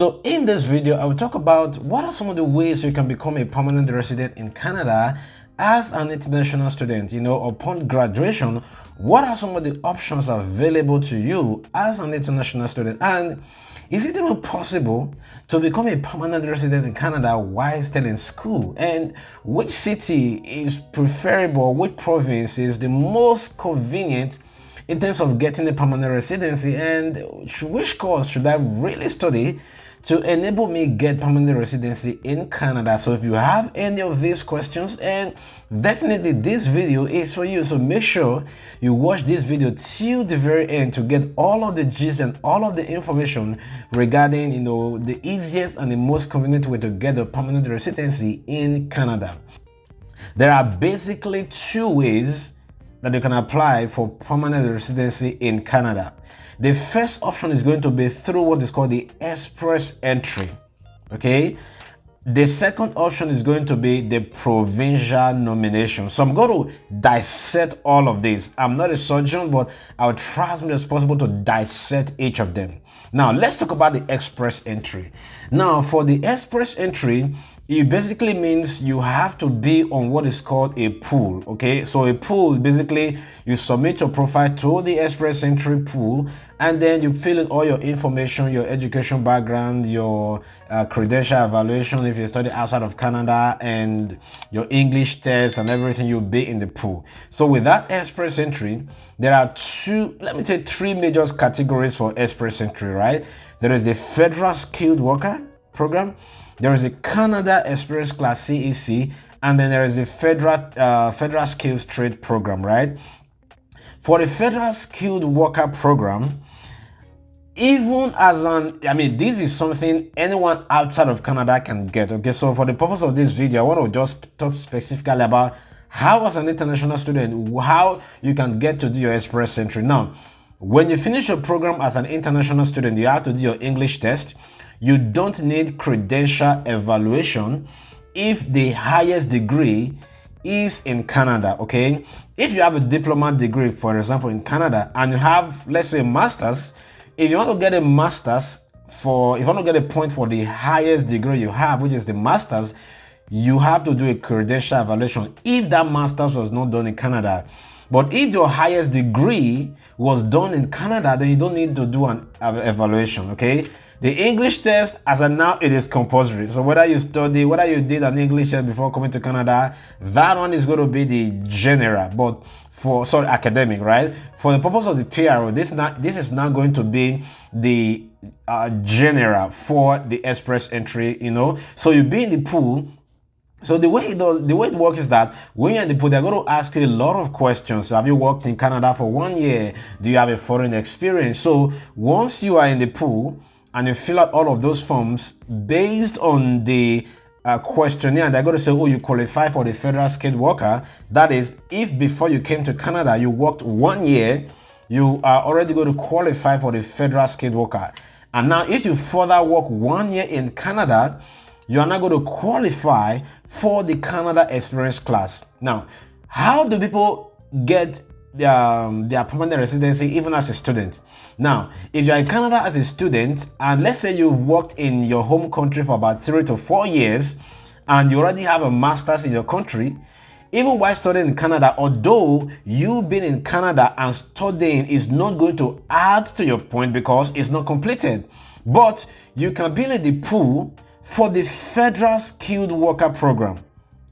So in this video, I will talk about what are some of the ways you can become a permanent resident in Canada as an international student. Upon graduation, what are some of the options available to you as an international student? And is it even possible to become a permanent resident in Canada while still in school? And which city is preferable, which province is the most convenient in terms of getting a permanent residency, and which course should I really study to enable me get permanent residency in Canada? So if you have any of these questions, and definitely this video is for you, so make sure you watch this video till the very end to get all of the gist and all of the information regarding the easiest and the most convenient way to get a permanent residency in Canada. There are basically two ways that you can apply for permanent residency in Canada. The first option is going to be through what is called the express entry. Okay. The second option is going to be the provincial nomination. So I'm going to dissect all of this. I'm not a surgeon, but I'll try as much as possible to dissect each of them. Now, let's talk about the express entry. Now, for the express entry, it basically means you have to be on what is called a pool. Okay, so a pool, basically you submit your profile to the express entry pool, and then you fill in all your information, your education background, your credential evaluation if you study outside of Canada, and your English test and everything. You'll be in the pool. So with that express entry, there are three major categories for express entry, right? There is the Federal Skilled Worker Program, there is a Canada Experience Class CEC, and then there is the Federal Skills Trade Program, right? For the Federal Skilled Worker Program, this is something anyone outside of Canada can get. Okay, so for the purpose of this video, I want to just talk specifically about how, as an international student, how you can get to do your express entry. Now, when you finish your program as an international student, you have to do your English test. You don't need credential evaluation if the highest degree is in Canada. Okay, if you have a diploma degree, for example, in Canada, and you have, let's say, a master's, if you want to get a master's if you want to get a point for the highest degree you have, which is the master's, you have to do a credential evaluation if that master's was not done in Canada. But if your highest degree was done in Canada, then you don't need to do an evaluation. Okay, the English test, as of now, it is compulsory. So whether you did an English test before coming to Canada, that one is going to be the general, but academic, right? For the purpose of the PRO, this is not going to be the general for the express entry. So you be in the pool. So the way it works is that when you're in the pool, they're going to ask you a lot of questions. So have you worked in Canada for 1 year? Do you have a foreign experience? So once you are in the pool and you fill out all of those forms based on the questionnaire, they're going to say, oh, you qualify for the Federal Skilled Worker. That is, if before you came to Canada, you worked 1 year, you are already going to qualify for the Federal Skilled Worker. And now if you further work 1 year in Canada, you are now going to qualify for the Canada Experience Class. Now, how do people get their permanent residency even as a student? Now, if you're in Canada as a student, and let's say you've worked in your home country for about 3 to 4 years, and you already have a master's in your country, even while studying in Canada, although you being in Canada and studying is not going to add to your point because it's not completed, but you can be in the pool for the Federal Skilled Worker Program.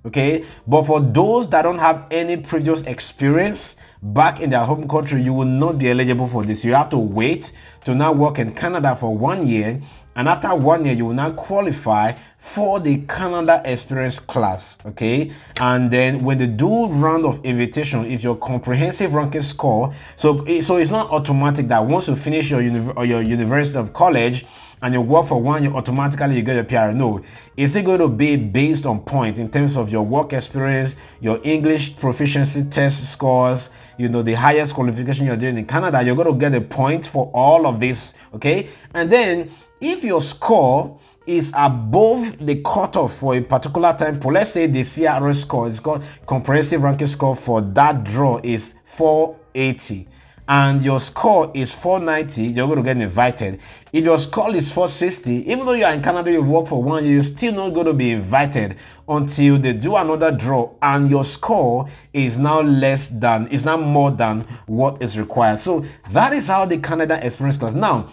Okay, but for those that don't have any previous experience back in their home country, you will not be eligible for this. You have to wait to now work in Canada for 1 year, and after 1 year you will now qualify for the Canada Experience Class. Okay, and then when they do round of invitation, if your comprehensive ranking score, so it's not automatic that once you finish your university of college and you work for 1 year, automatically you get a PR. No, it's going to be based on point in terms of your work experience, your English proficiency test scores, the highest qualification you're doing in Canada. You're going to get a point for all of this. Okay, and then if your score is above the cutoff for a particular time, let's say the CRS score, it's called comprehensive ranking score, for that draw is 480. and your score is 490, you're going to get invited. If your score is 460, even though you are in Canada, you've worked for 1 year, you're still not going to be invited until they do another draw and your score is now more than what is required. So that is how the Canada Experience class. Now,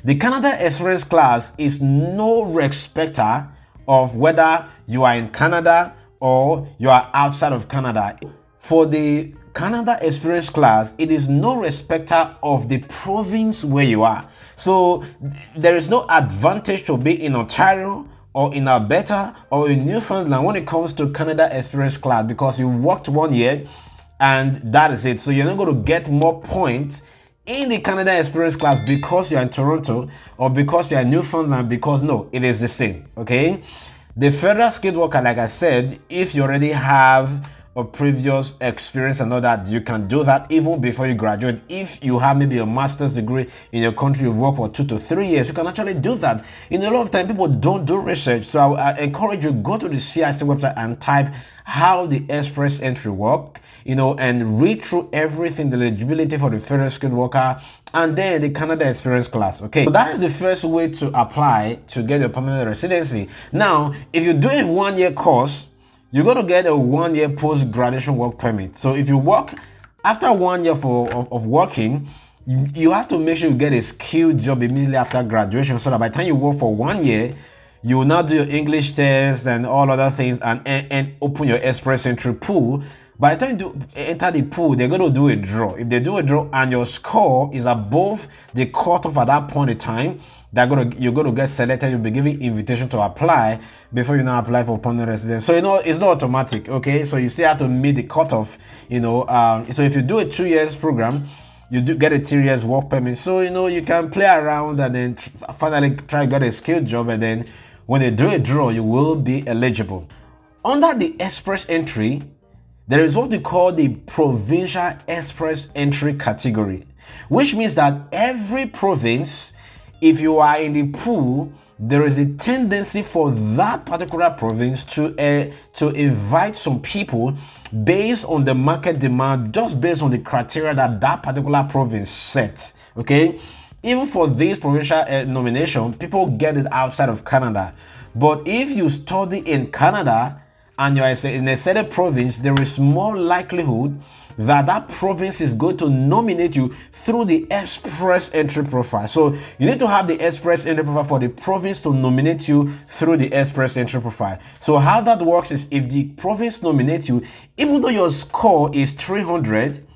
the Canada Experience class is no respecter of whether you are in Canada or you are outside of Canada. For the Canada Experience class, it is no respecter of the province where you are. So there is no advantage to be in Ontario or in Alberta or in Newfoundland when it comes to Canada Experience class, because you worked 1 year and that is it. So you're not going to get more points in the Canada Experience class because you're in Toronto or because you're in Newfoundland, because no, it is the same. Okay, the federal skilled worker, like I said, if you already have a previous experience and all that, you can do that even before you graduate. If you have maybe a master's degree in your country, you've worked for 2 to 3 years, you can actually do that. In a lot of time, people don't do research, so I encourage you, go to the CIC website and type how the express entry work, and read through everything, the eligibility for the federal skilled worker and then the Canada Experience class. Okay, so that is the first way to apply to get your permanent residency. Now, if you do a 1 year course, you're going to get a 1 year post-graduation work permit. So if you work after 1 year of working, you have to make sure you get a skilled job immediately after graduation, so that by the time you work for 1 year, you will now do your English test and all other things and open your express entry pool. By the time you enter the pool, they're going to do a draw. If they do a draw and your score is above the cutoff at that point in time, you're going to get selected. You'll be given invitation to apply before you now apply for permanent residence. So it's not automatic. Okay, so you still have to meet the cutoff. So if you do a 2 years program, you do get a 3 years work permit. So you can play around and then finally try to get a skilled job, and then when they do a draw, you will be eligible. Under the express entry, there is what we call the Provincial Express Entry category, which means that every province, if you are in the pool, there is a tendency for that particular province to invite some people based on the market demand, just based on the criteria that particular province sets. Okay, even for this provincial nomination, people get it outside of Canada. But if you study in Canada and you are in a certain province, there is more likelihood that province is going to nominate you through the express entry profile. So you need to have the express entry profile for the province to nominate you through the express entry profile. So how that works is, if the province nominates you, even though your score is 300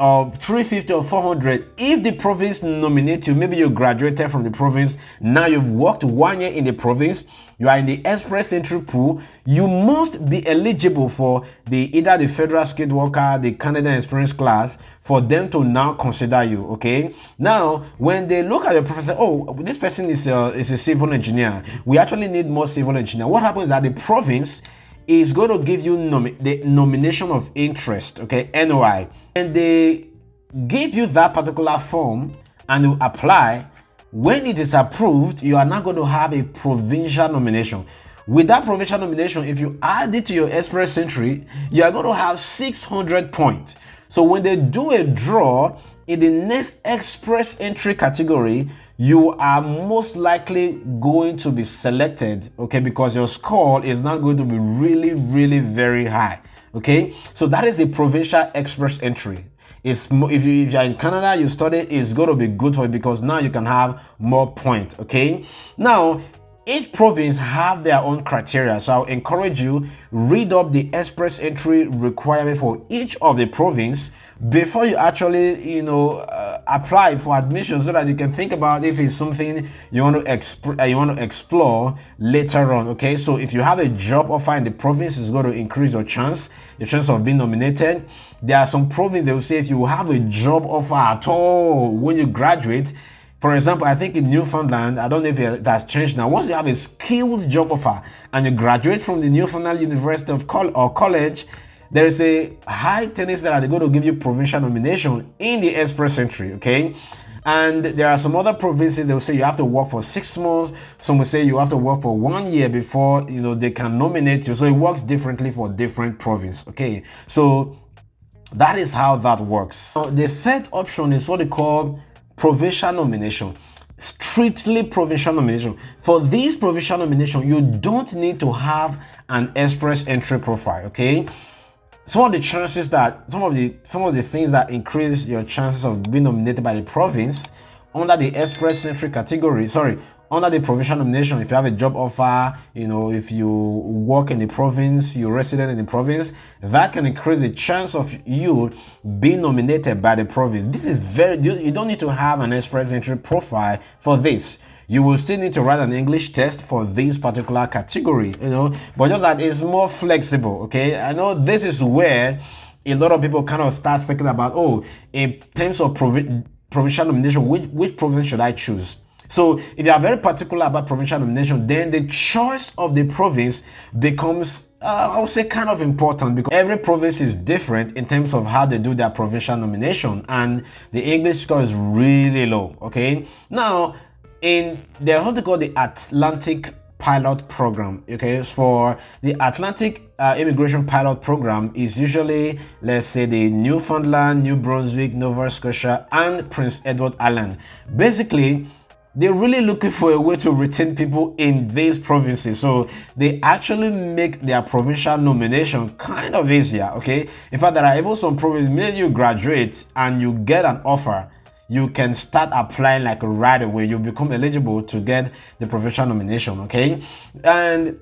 or 350 or 400, if the province nominates you, maybe you graduated from the province, now you've worked 1 year in the province, you are in the express entry pool, you must be eligible for either the federal skilled worker, the Canadian Experience class, for them to now consider you. Okay, now when they look at your profile, oh, this person is a civil engineer, we actually need more civil engineer. What happens is that the province is going to give you the nomination of interest, okay, NOI, and they give you that particular form and you apply. When it is approved, you are now going to have a provincial nomination. With that provincial nomination, if you add it to your express entry, you are going to have 600 points. So when they do a draw in the next express entry category, you are most likely going to be selected, okay, because your score is not going to be really, really very high. Okay, so that is the provincial express entry. If you're in Canada, you study, it's going to be good for you because now you can have more points. Okay, now each province have their own criteria, so I'll encourage you, read up the express entry requirement for each of the province before you actually apply for admission, so that you can think about if it's something you want to explore later on. Okay, so if you have a job offer in the province, it's going to increase your chance of being nominated. There are some provinces they will say if you have a job offer at all when you graduate. For example, I think in Newfoundland, I don't know if it has changed now. Once you have a skilled job offer and you graduate from the Newfoundland University or college, there is a high tendency that they're going to give you provincial nomination in the express entry. Okay, and there are some other provinces they will say you have to work for 6 months. Some will say you have to work for 1 year before they can nominate you. So it works differently for different provinces. Okay, so That is how that works. So the third option is what they call provincial nomination. Strictly provincial nomination. For this provincial nomination, you don't need to have an express entry profile. Okay, some of the chances that some of the things that increase your chances of being nominated by the province under the express entry category, under the provincial nomination, if you have a job offer, if you work in the province, you're resident in the province, that can increase the chance of you being nominated by the province. This is you don't need to have an express entry profile for this. You will still need to write an English test for this particular category, but just that it's more flexible. Okay, I know this is where a lot of people kind of start thinking about, in terms of provincial nomination, which province should I choose? So if you are very particular about provincial nomination, then the choice of the province becomes, I would say, kind of important, because every province is different in terms of how they do their provincial nomination, and the English score is really low. Okay, now in what they call the Atlantic pilot program. Okay, for the Atlantic immigration pilot program is usually, let's say, the Newfoundland, New Brunswick, Nova Scotia, and Prince Edward Island. Basically, they're really looking for a way to retain people in these provinces, so they actually make their provincial nomination kind of easier. Okay, in fact, there are even some provinces, when you graduate and you get an offer, you can start applying like right away. You become eligible to get the provincial nomination. Okay, and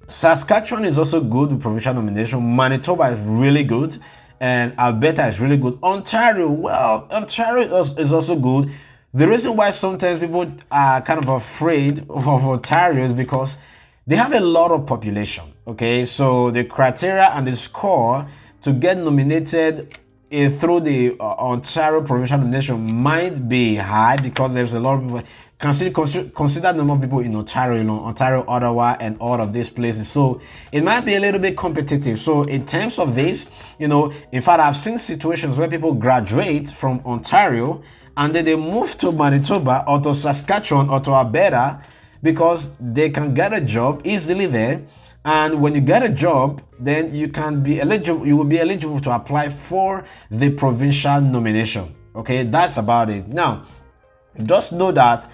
Saskatchewan is also good with provincial nomination. Manitoba is really good, and Alberta is really good. Ontario, well, Ontario is also good. The reason why sometimes people are kind of afraid of Ontario is because they have a lot of population. Okay, so the criteria and the score to get nominated through the Ontario provincial nomination might be high, because there's a lot of people. Consider the number of people in Ontario, Ontario, Ottawa, and all of these places. So it might be a little bit competitive. So in terms of this, in fact, I've seen situations where people graduate from Ontario and then they move to Manitoba or to Saskatchewan or to Alberta, because they can get a job easily there. And when you get a job, then you will be eligible to apply for the provincial nomination. Okay, that's about it. Now, just know that,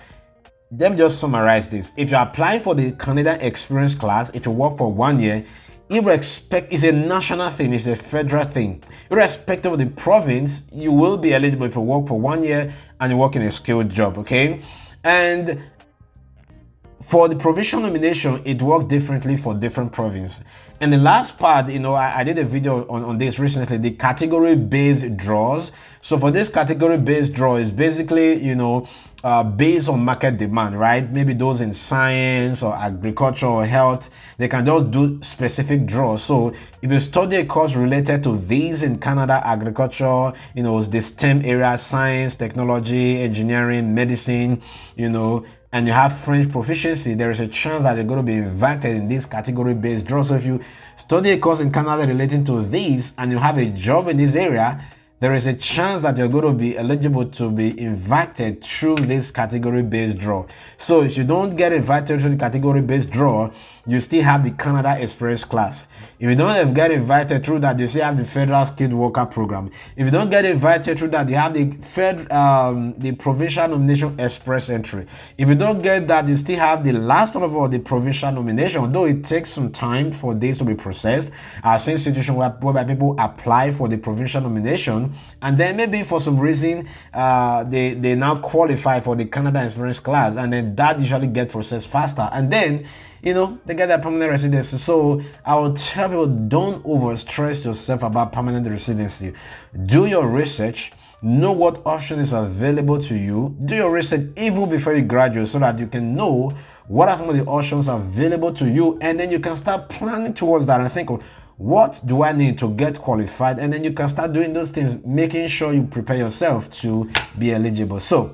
let me just summarize this. If you're applying for the Canadian Experience class, if you work for 1 year, it's a national thing, it's a federal thing. Irrespective of the province, you will be eligible if you work for 1 year and you work in a skilled job. Okay, and for the provincial nomination, it works differently for different provinces. And the last part, I did a video on this recently, the category-based draws. So for this category-based draw, is basically, based on market demand, right? Maybe those in science or agriculture or health, they can just do specific draws. So if you study a course related to these in Canada, agriculture, the STEM area, science, technology, engineering, medicine, and you have French proficiency, there is a chance that you're going to be invited in this category-based draw. So if you study a course in Canada relating to these and you have a job in this area, there is a chance that you're going to be eligible to be invited through this category-based draw. So if you don't get invited through the category-based draw, you still have the Canada Express class. If you don't get invited through that, you still have the Federal Skilled Worker Program. If you don't get invited through that, you have the Provincial Nomination Express Entry. If you don't get that, you still have the last one of all, the Provincial Nomination. Though it takes some time for this to be processed, I've seen situations whereby people apply for the Provincial Nomination, and then maybe for some reason they now qualify for the Canada Experience class, and then that usually gets processed faster, and then they get their permanent residency. So I will tell people, don't overstress yourself about permanent residency. Do your research, know what option is available to you. Do your research even before you graduate, so that you can know what are some of the options available to you, and then you can start planning towards that and think, what do I need to get qualified? And then you can start doing those things, making sure you prepare yourself to be eligible. So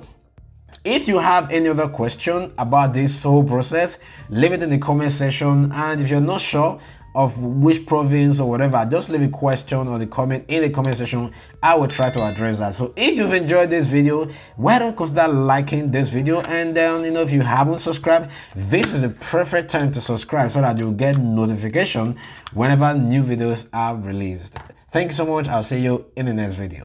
if you have any other question about this whole process, leave it in the comment section. And if you're not sure of which province or whatever, just leave a question or the comment in the comment section. I will try to address that. So if you've enjoyed this video, why don't consider liking this video? And then if you haven't subscribed, this is a perfect time to subscribe, so that you'll get notification whenever new videos are released. Thank you so much. I'll see you in the next video.